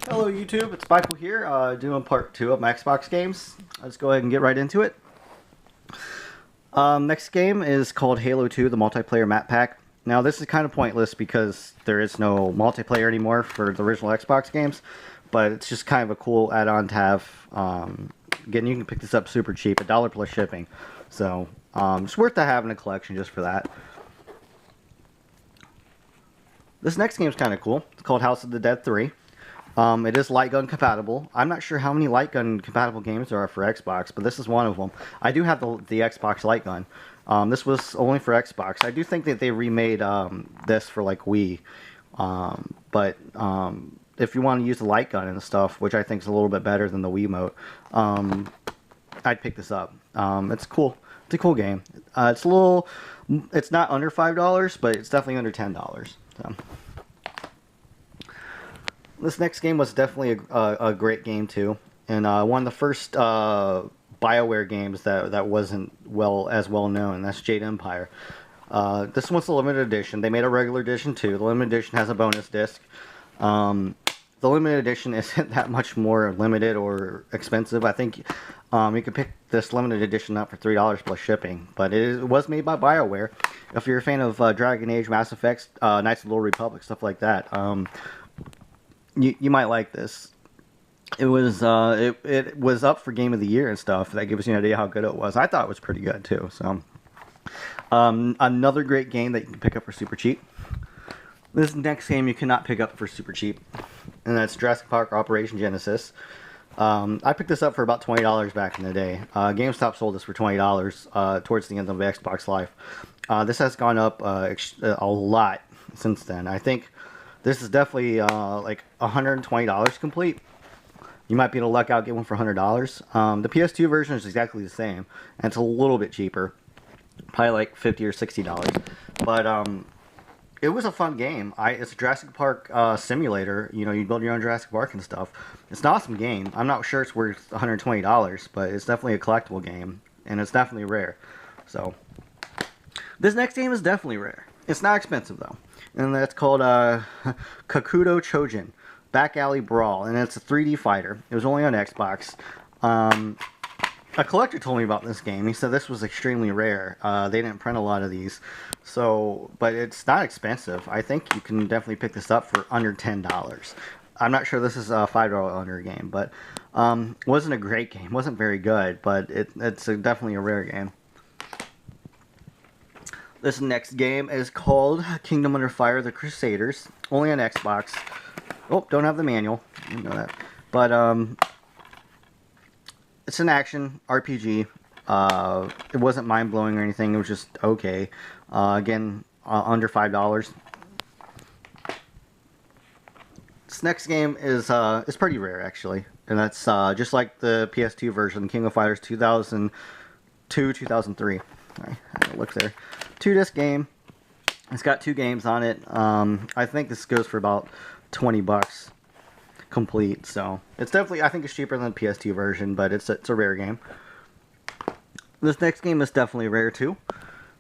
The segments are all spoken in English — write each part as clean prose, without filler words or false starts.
Hello YouTube, it's Michael here, doing part 2 of my Xbox games. Let's go ahead and get right into it. Next game is called Halo 2, the multiplayer map pack. Now this is kind of pointless because there is no multiplayer anymore for the original Xbox games, but it's just kind of a cool add-on to have. Again, you can pick this up super cheap, $1 plus shipping. So, it's worth having a collection just for that. This next game is kind of cool. It's called House of the Dead 3. It is light gun compatible. I'm not sure how many light gun compatible games there are for Xbox, but this is one of them. I do have the Xbox light gun. This was only for Xbox. I do think that they remade this for like Wii. But if you want to use the light gun and stuff, which I think is a little bit better than the Wiimote, I'd pick this up. It's cool. It's a cool game. It's not under $5, but it's definitely under $10. So. This next game was definitely a great game too, and one of the first BioWare games that wasn't as well known. That's Jade Empire. This one's the limited edition. They made a regular edition too. The limited edition has a bonus disc. The limited edition isn't that much more limited or expensive. I think you could pick this limited edition up for $3 plus shipping. But it was made by BioWare. If you're a fan of Dragon Age, Mass Effect, Knights of the Old Republic, stuff like that. You might like this. It was up for Game of the Year and stuff. That gives you an idea how good it was. I thought it was pretty good too. So another great game that you can pick up for super cheap. This next game you cannot pick up for super cheap, and that's Jurassic Park Operation Genesis. I picked this up for about $20 back in the day. GameStop sold this for $20 towards the end of Xbox Live. This has gone up a lot since then. I think this is definitely like $120 complete. You might be able to luck out, get one for $100. The PS2 version is exactly the same, and it's a little bit cheaper, probably like $50 or $60. But it was a fun game. It's a Jurassic Park simulator. You know, you build your own Jurassic Park and stuff. It's an awesome game. I'm not sure it's worth $120, but it's definitely a collectible game, and it's definitely rare. So this next game is definitely rare. It's not expensive though. And that's called Kokuto Jojen, Backalley Brawl, and it's a 3D fighter. It was only on Xbox. A collector told me about this game. He said this was extremely rare. They didn't print a lot of these, but it's not expensive. I think you can definitely pick this up for under $10. I'm not sure this is a $5 under game, but it wasn't a great game. It wasn't very good, but it's definitely a rare game. This next game is called Kingdom Under Fire: The Crusaders, only on Xbox. Oh, don't have the manual. You know that. But it's an action RPG. It wasn't mind-blowing or anything. It was just okay. Again, under $5. This next game is pretty rare actually, and that's just like the PS2 version, King of Fighters 2002, 2003. Sorry, I had to look there. 2-disc game. It's got 2 games on it. I think this goes for about $20 complete. So it's definitely, I think it's cheaper than the PS2 version, but it's a rare game. This next game is definitely rare too.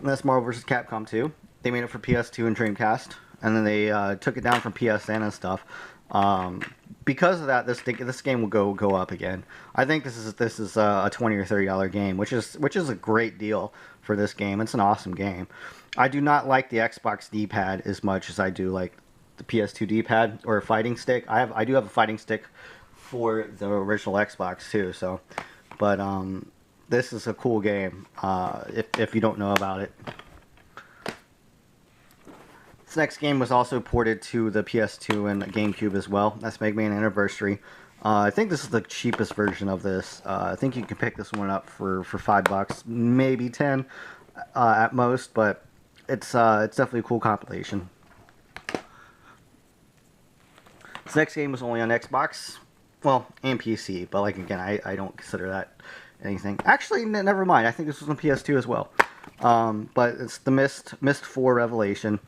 And that's Marvel vs. Capcom 2. They made it for PS2 and Dreamcast, and then they took it down from PSN and stuff. Because of that, this game will go up again. I think this is a $20 or $30 game, which is a great deal for this game. It's an awesome game. I do not like the Xbox D-pad as much as I do like the PS2 D-pad or a fighting stick. I do have a fighting stick for the original Xbox too. So, but this is a cool game if you don't know about it. This next game was also ported to the PS2 and GameCube as well. That's Mega Man Anniversary. I think this is the cheapest version of this. I think you can pick this one up for $5, maybe 10 at most, but it's definitely a cool compilation. This next game was only on Xbox, well, and PC, but like again, I don't consider that anything. Actually, never mind. I think this was on PS2 as well. But it's the Myst 4 Revelation.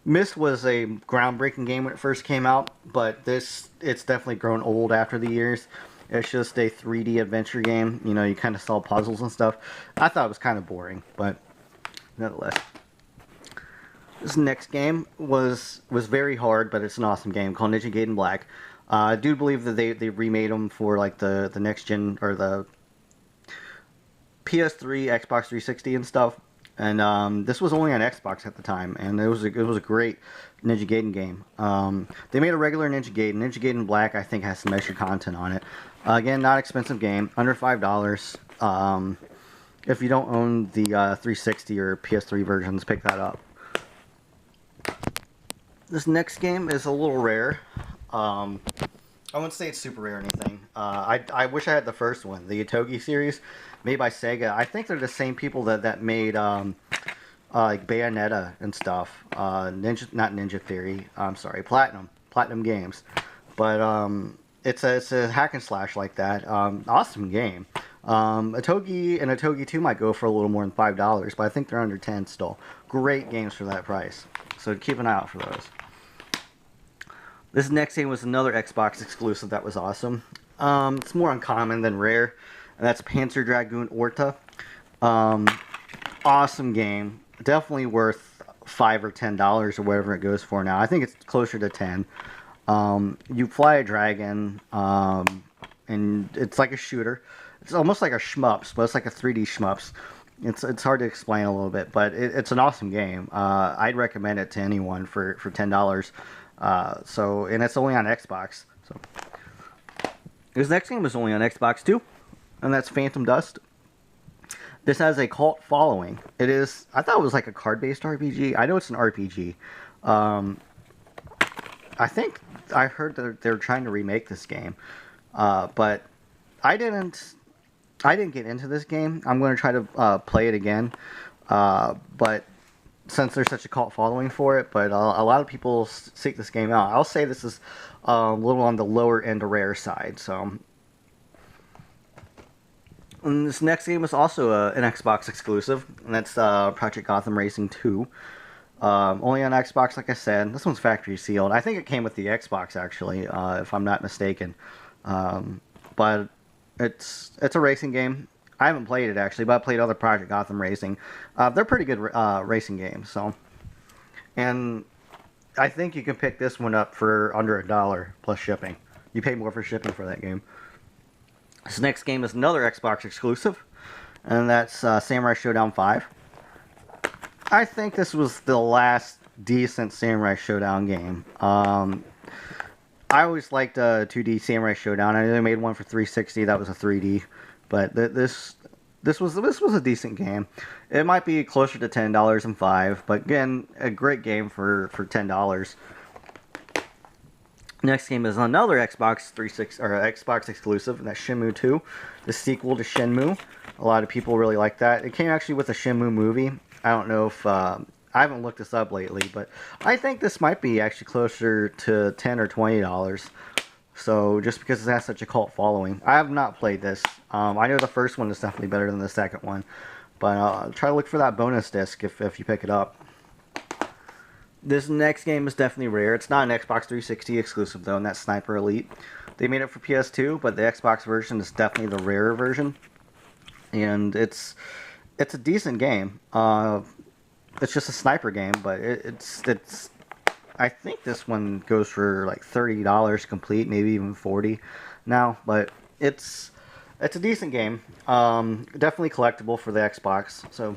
Myst was a groundbreaking game when it first came out, but it's definitely grown old after the years. It's just a 3D adventure game. You know, you kind of solve puzzles and stuff. I thought it was kind of boring, but nonetheless. This next game was very hard, but it's an awesome game called Ninja Gaiden Black. I do believe that they remade them for like the next gen or the PS3, Xbox 360, and stuff. And this was only on Xbox at the time, and it was a great Ninja Gaiden game. They made a regular Ninja Gaiden. Ninja Gaiden Black, I think, has some extra content on it. Again, not expensive game, under $5. If you don't own the 360 or PS3 versions, pick that up. This next game is a little rare. I wouldn't say it's super rare or anything. I wish I had the first one, the Otoki series, made by Sega. I think they're the same people that made like Bayonetta and stuff. Not Ninja Theory. I'm sorry, Platinum Games. But it's a hack and slash like that. Awesome game. Otoki and Otoki 2 might go for a little more than $5, but I think they're under 10 still. Great games for that price. So keep an eye out for those. This next game was another Xbox exclusive that was awesome. It's more uncommon than rare, and that's Panzer Dragoon Orta. Awesome game. Definitely worth $5 or $10 or whatever it goes for now. I think it's closer to 10. You fly a dragon, and it's like a shooter. It's almost like a shmups, but it's like a 3D shmups. It's hard to explain a little bit, but it's an awesome game. I'd recommend it to anyone for $10. And it's only on Xbox. So this next game is only on Xbox too, and that's Phantom Dust. This has a cult following. I thought it was like a card-based RPG. I know it's an RPG. I think I heard that they're trying to remake this game, but I didn't get into this game. I'm going to try to play it again, but since there's such a cult following for it, but a lot of people seek this game out. I'll say this is a little on the lower end of rare side. So, and this next game is also an Xbox exclusive, and that's Project Gotham Racing 2. Only on Xbox, like I said. This one's factory sealed. I think it came with the Xbox, actually, if I'm not mistaken. But it's a racing game. I haven't played it, actually, but I played other Project Gotham Racing. They're pretty good racing games. So, and I think you can pick this one up for under $1 plus shipping. You pay more for shipping for that game. This next game is another Xbox exclusive, and that's Samurai Shodown 5. I think this was the last decent Samurai Shodown game. I always liked 2D Samurai Shodown. I know they made one for 360. That was a 3D, but this was a decent game. It might be closer to $10 than $5, but again, a great game for $10. Next game is another Xbox 360 or Xbox exclusive, and that's Shenmue II, the sequel to Shenmue. A lot of people really like that. It came actually with a Shenmue movie. I don't know if I haven't looked this up lately, but I think this might be actually closer to $10 or $20. So just because it has such a cult following, I have not played this. I know the first one is definitely better than the second one, but try to look for that bonus disc if you pick it up. This next game is definitely rare. It's not an Xbox 360 exclusive though, and that's Sniper Elite. They made it for PS2, but the Xbox version is definitely the rarer version, and it's a decent game. It's just a sniper game, but it's. I think this one goes for like $30 complete, maybe even $40 now. But it's a decent game. Definitely collectible for the Xbox. So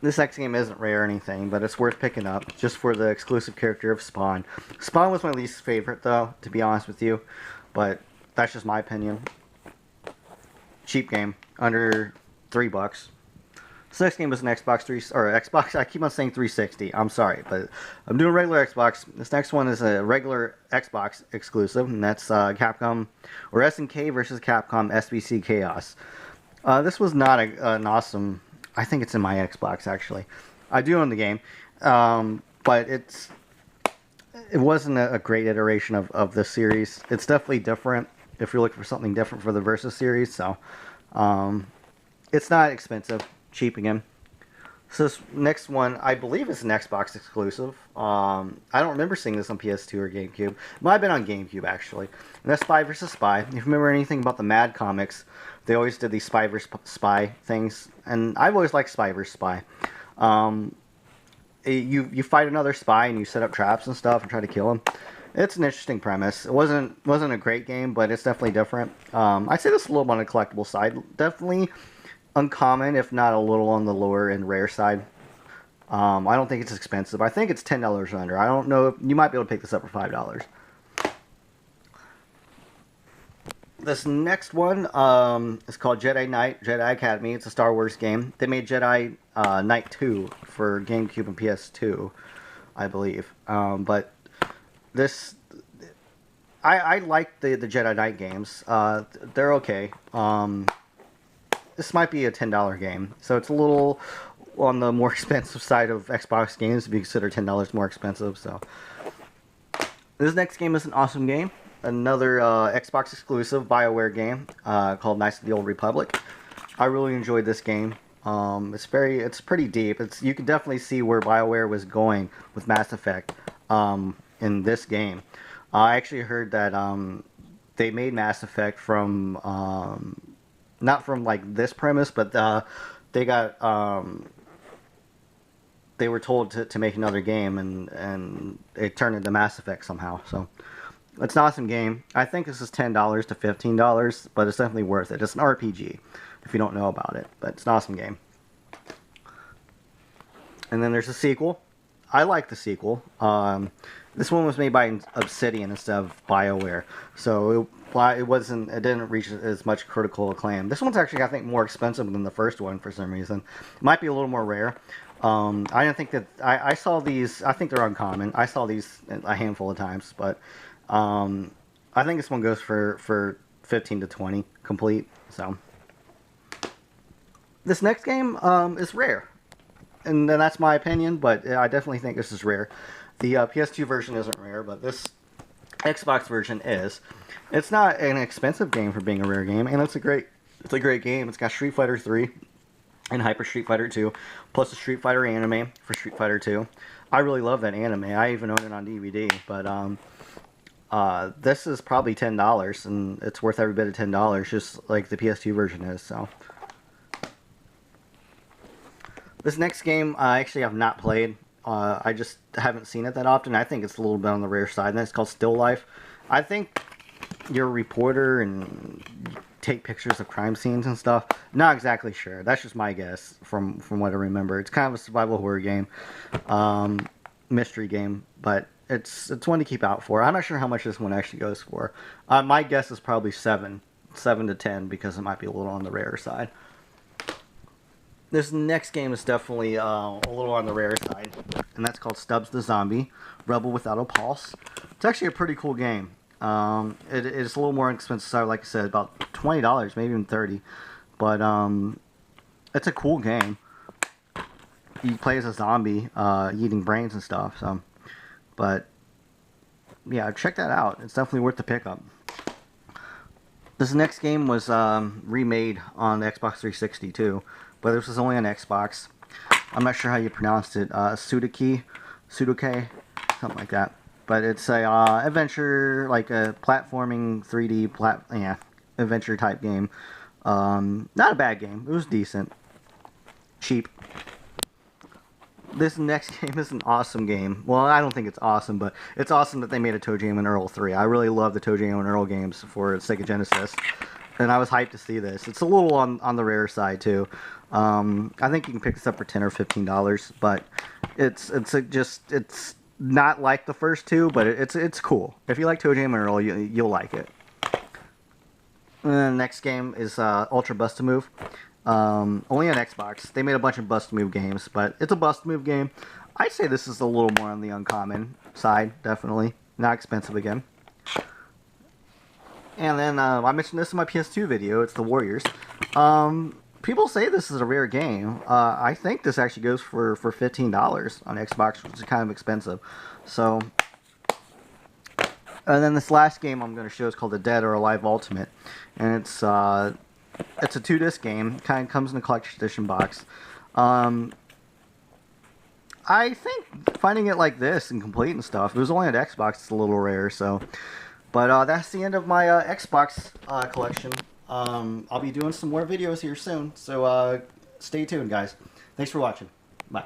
this next game isn't rare or anything, but it's worth picking up just for the exclusive character of Spawn. Spawn was my least favorite, though, to be honest with you. But that's just my opinion. Cheap game, under $3. This next game is an Xbox. I keep on saying 360. I'm sorry, but I'm doing regular Xbox. This next one is a regular Xbox exclusive, and that's Capcom or SNK versus Capcom SBC Chaos. This was not an awesome. I think it's in my Xbox actually. I do own the game, but it wasn't a great iteration of this series. It's definitely different if you're looking for something different for the Versus series. So it's not expensive. Cheap again. So this next one, I believe is an Xbox exclusive. I don't remember seeing this on PS2 or GameCube. It might have been on GameCube, actually. And that's Spy vs. Spy. If you remember anything about the Mad comics, they always did these Spy vs. Spy things. And I've always liked Spy vs. Spy. You fight another spy and you set up traps and stuff and try to kill him. It's an interesting premise. It wasn't a great game, but it's definitely different. I'd say this is a little on the collectible side. Definitely uncommon, if not a little on the lower and rare side. I don't think it's expensive. I think it's $10 under. I don't know if you might be able to pick this up for $5. This next one is called Jedi Academy. It's a Star Wars game. They made Jedi Knight 2 for GameCube and PS2, I believe. But this, I like the Jedi Knight games. They're okay. This might be a $10 game, so it's a little on the more expensive side of Xbox games to be considered $10 more expensive. So this next game is an awesome game. Another Xbox exclusive BioWare game called Knights of the Old Republic. I really enjoyed this game. It's pretty deep. You can definitely see where BioWare was going with Mass Effect in this game. I actually heard that they made Mass Effect from not from like this premise, but they were told to make another game, and it turned into Mass Effect somehow. So it's an awesome game. I think this is $10 to $15, but it's definitely worth it. It's an RPG if you don't know about it, but it's an awesome game. And then there's a sequel. I like the sequel. This one was made by Obsidian instead of BioWare, so it didn't reach as much critical acclaim. This one's actually, I think, more expensive than the first one for some reason. It might be a little more rare. I didn't think that I saw these. I think they're uncommon. I saw these a handful of times, but I think this one goes for 15 to 20 complete. So this next game is rare, and that's my opinion. But I definitely think this is rare. The PS2 version isn't rare, but this Xbox version is. It's not an expensive game for being a rare game, and it's a great game. It's got Street Fighter 3 and Hyper Street Fighter 2, plus a Street Fighter anime for Street Fighter 2. I really love that anime. I even own it on DVD, but this is probably $10, and it's worth every bit of $10, just like the PS2 version is. So this next game I actually have not played. I just haven't seen it that often. I think it's a little bit on the rare side, and it's called Still Life. I think you're a reporter and take pictures of crime scenes and stuff. Not exactly sure. That's just my guess from what I remember. It's kind of a survival horror game, mystery game, but it's one to keep out for. I'm not sure how much this one actually goes for. My guess is probably 7 to 10, because it might be a little on the rare side. This next game is definitely a little on the rare side, and that's called Stubbs the Zombie, Rebel Without a Pulse. It's actually a pretty cool game. It's a little more expensive, so like I said, about $20, maybe even $30. But it's a cool game. You play as a zombie, eating brains and stuff. So, but yeah, check that out. It's definitely worth the pickup. This next game was remade on the Xbox 360 too, but this was only on Xbox. I'm not sure how you pronounced it. Sudoku, something like that. But it's a adventure, like a platforming 3D adventure type game. Not a bad game. It was decent. Cheap. This next game is an awesome game. Well, I don't think it's awesome, but it's awesome that they made a ToeJam and Earl 3. I really love the ToeJam and Earl games for Sega Genesis, and I was hyped to see this. It's a little on the rare side too. I think you can pick this up for $10 or $15, but it's not like the first two, but it's cool. If you like ToeJam and Earl, you'll like it. And then the next game is Ultra BustaMove. Only on Xbox. They made a bunch of BustaMove games, but it's a BustaMove game. I'd say this is a little more on the uncommon side, definitely. Not expensive again. And then I mentioned this in my PS2 video. It's the Warriors. People say this is a rare game. I think this actually goes for $15 on Xbox, which is kind of expensive. So, and then this last game I'm going to show is called The Dead or Alive Ultimate, and it's a 2-disc game. Kind of comes in a collection edition box. I think finding it like this and complete and stuff, it was only on Xbox, it's a little rare. So, but that's the end of my Xbox collection. I'll be doing some more videos here soon, so stay tuned, guys. Thanks for watching. Bye.